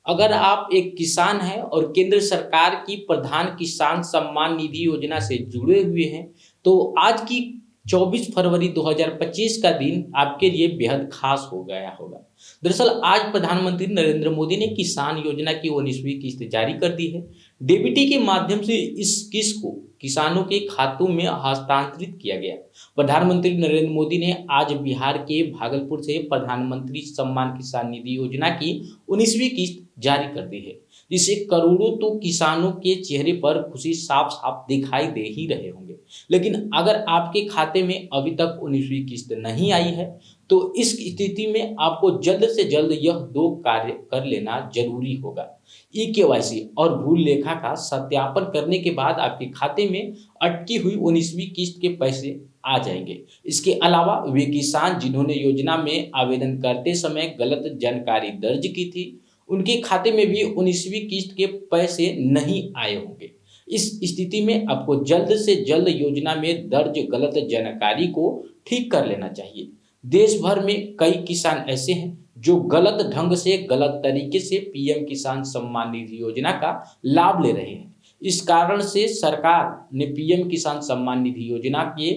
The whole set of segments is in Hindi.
अगर आप एक किसान हैं और केंद्र सरकार की प्रधान किसान सम्मान निधि योजना से जुड़े हुए हैं, तो आज की 24 फरवरी 2025 का दिन आपके लिए बेहद खास हो गया होगा। दरअसल आज प्रधानमंत्री नरेंद्र मोदी ने किसान योजना की 19वीं किस्त जारी कर दी है। डीबीटी के माध्यम से इस किस्त को किसानों के खातों में हस्तांतरित किया गया। प्रधानमंत्री नरेंद्र मोदी ने आज बिहार के भागलपुर से प्रधानमंत्री सम्मान किसान निधि योजना की 19वीं किस्त जारी कर दी है, जिससे करोड़ों तो किसानों के चेहरे पर खुशी साफ साफ दिखाई दे ही रहे होंगे। लेकिन अगर आपके खाते में अभी तक 19वीं किस्त नहीं आई है, तो इस स्थिति में आपको जल्द से जल्द यह दो कार्य कर लेना जरूरी होगा। ई-केवाईसी और भू लेखा का सत्यापन करने के बाद आपके खाते में अटकी हुई 19वीं किस्त के पैसे आ जाएंगे। इसके अलावा वे किसान जिन्होंने योजना में आवेदन करते समय गलत जानकारी दर्ज की थी, उनके खाते में भी 19वीं किस्त के पैसे नहीं आए होंगे। इस स्थिति में आपको जल्द से जल्द योजना में दर्ज गलत जानकारी को ठीक कर लेना चाहिए। देश भर में कई किसान ऐसे हैं जो गलत ढंग से गलत तरीके से पीएम किसान सम्मान निधि योजना का लाभ ले रहे हैं। इस कारण से सरकार ने पीएम किसान सम्मान निधि योजना के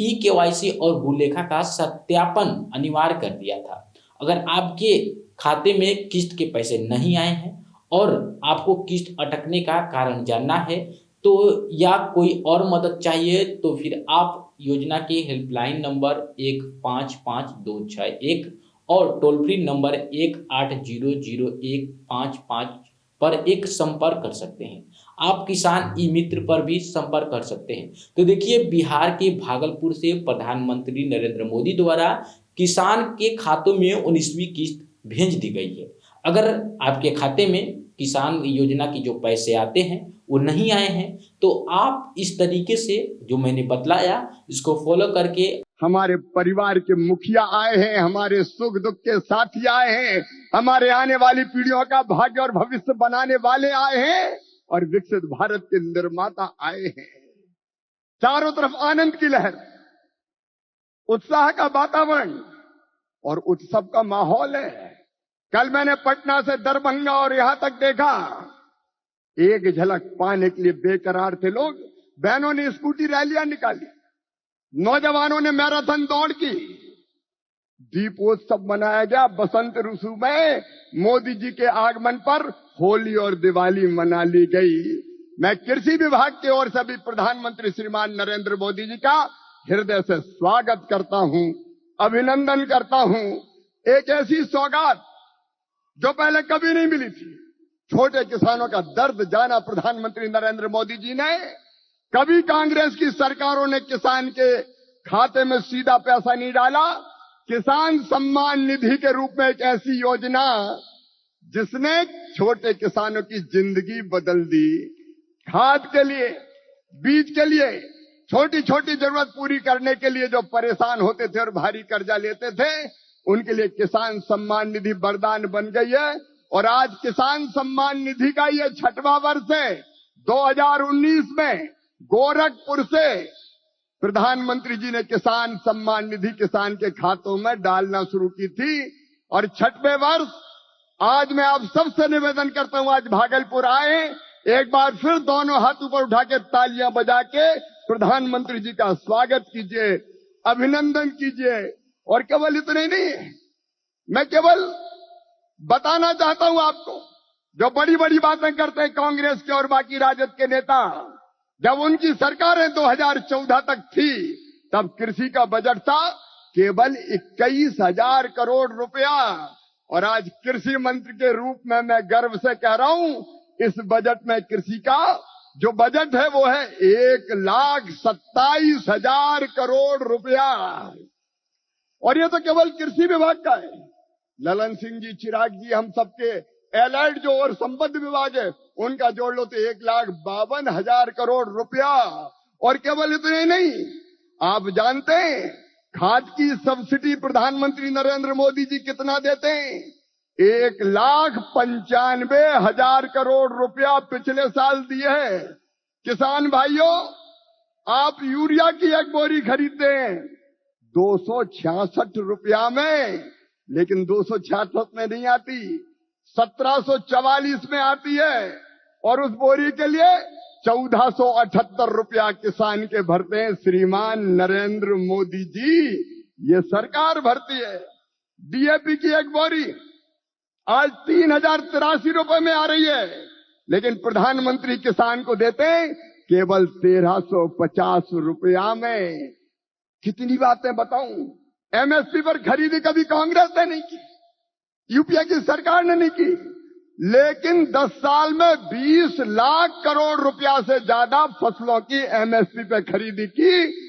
ई-केवाईसी और भूलेखा का सत्यापन अनिवार्य कर दिया था। अगर आपके खाते में किस्त के पैसे नहीं आए हैं और आपको किस्त अटकने का कारण जानना है, तो या कोई और मदद चाहिए, तो फिर आप योजना के हेल्पलाइन नंबर 155261 और टोल फ्री नंबर 18001555 पर एक संपर्क कर सकते हैं। आप किसान ई मित्र पर भी संपर्क कर सकते हैं। तो देखिए, बिहार के भागलपुर से प्रधानमंत्री नरेंद्र मोदी द्वारा किसान के खातों में 19वीं किस्त भेज दी गई है। अगर आपके खाते में किसान योजना की जो पैसे आते हैं वो नहीं आए हैं, तो आप इस तरीके से जो मैंने बतलाया इसको फॉलो करके, हमारे परिवार के मुखिया आए हैं, हमारे सुख दुख के साथी आए हैं, हमारे आने वाली पीढ़ियों का भाग्य और भविष्य बनाने वाले आए हैं और विकसित भारत के निर्माता आए हैं। चारों तरफ आनंद की लहर, उत्साह का वातावरण और उत्सव का माहौल है। कल मैंने पटना से दरभंगा और यहां तक देखा, एक झलक पाने के लिए बेकरार थे लोग। बहनों ने स्कूटी रैलियां निकाली, नौजवानों ने मैराथन दौड़ की, दीपोत्सव मनाया गया। बसंत ऋतु में मोदी जी के आगमन पर होली और दिवाली मना ली गई। मैं कृषि विभाग की ओर से भी प्रधानमंत्री श्रीमान नरेंद्र मोदी जी का हृदय से स्वागत करता हूं, अभिनंदन करता हूं। एक ऐसी सौगात जो पहले कभी नहीं मिली थी। छोटे किसानों का दर्द जाना प्रधानमंत्री नरेंद्र मोदी जी ने। कभी कांग्रेस की सरकारों ने किसान के खाते में सीधा पैसा नहीं डाला। किसान सम्मान निधि के रूप में एक ऐसी योजना जिसने छोटे किसानों की जिंदगी बदल दी। खाद के लिए, बीज के लिए, छोटी छोटी जरूरत पूरी करने के लिए जो परेशान होते थे और भारी कर्जा लेते थे, उनके लिए किसान सम्मान निधि वरदान बन गई है। और आज किसान सम्मान निधि का ये 6वां वर्ष है। 2019 में गोरखपुर से प्रधानमंत्री जी ने किसान सम्मान निधि किसान के खातों में डालना शुरू की थी और 6वें वर्ष आज मैं आप सबसे निवेदन करता हूं, आज भागलपुर आए, एक बार फिर दोनों हाथ ऊपर उठा के तालियां बजा के प्रधानमंत्री जी का स्वागत कीजिए, अभिनंदन कीजिए। और केवल इतना ही नहीं, मैं केवल बताना चाहता हूं आपको, जो बड़ी बड़ी बातें करते हैं कांग्रेस के और बाकी राजद के नेता, जब उनकी सरकारें 2014 तक थी, तब कृषि का बजट था केवल 21,000 करोड़ रुपया। और आज कृषि मंत्री के रूप में मैं गर्व से कह रहा हूं, इस बजट में कृषि का जो बजट है वो है 1,27,000 करोड़ रुपया। और ये तो केवल कृषि विभाग का है। ललन सिंह जी, चिराग जी, हम सबके एलाइड जो और संबद्ध विभाग है, उनका जोड़ लो तो 1,52,000 करोड़ रुपया। और केवल इतने ही नहीं, आप जानते हैं खाद की सब्सिडी प्रधानमंत्री नरेंद्र मोदी जी कितना देते हैं? 1,95,000 करोड़ रुपया पिछले साल दिए हैं। किसान भाइयों, आप यूरिया की एक बोरी खरीदते हैं 266 रुपया में, लेकिन 266 में नहीं आती, 1744 में आती है और उस बोरी के लिए 1478 रुपया किसान के भरते हैं श्रीमान नरेंद्र मोदी जी। ये सरकार भरती है। डीएपी की एक बोरी आज 3083 रुपए में आ रही है, लेकिन प्रधानमंत्री किसान को देते हैं केवल 1350 रुपया में। कितनी बातें बताऊं। एमएसपी पर खरीदी कभी कांग्रेस ने नहीं की, यूपीए की सरकार ने नहीं की, लेकिन 10 साल में 20 लाख करोड़ रुपया से ज्यादा फसलों की एमएसपी पे खरीदी की